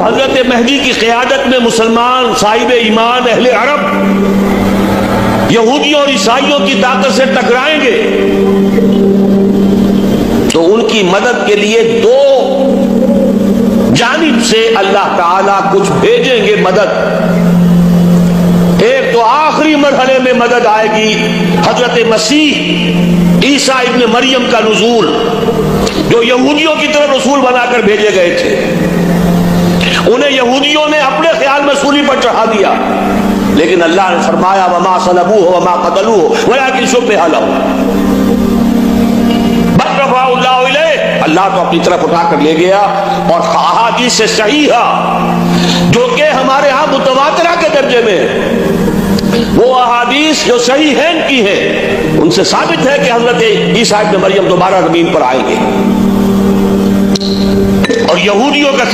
حضرت مہدی کی قیادت میں مسلمان صاحب ایمان اہل عرب یہودیوں اور عیسائیوں کی طاقت سے ٹکرائیں گے تو ان کی مدد کے لیے دو جانب سے اللہ تعالیٰ کچھ بھیجیں گے مدد. ایک تو آخری مرحلے میں مدد آئے گی حضرت مسیح عیسیٰ ابن مریم کا نزول، جو یہودیوں کی طرف رسول بنا کر بھیجے گئے تھے. انہیں یہودیوں نے اپنے خیال میں سولی پر چڑھا دیا، لیکن اللہ نے فرمایا وما صلبوہ وما قتلوہ ولکن شبہ لہم بل رفعہ اللہ الیہ. اللہ تو اپنی طرف اٹھا کر لے گیا. اور احادیث صحیحہ جو کہ ہمارے ہاں متواترہ کے درجے میں، وہ احادیث جو صحیح ہیں کی ہیں، ان سے ثابت ہے کہ حضرت عیسیٰ ابن مریم دوبارہ زمین پر آئیں گے. اور یہودیوں کا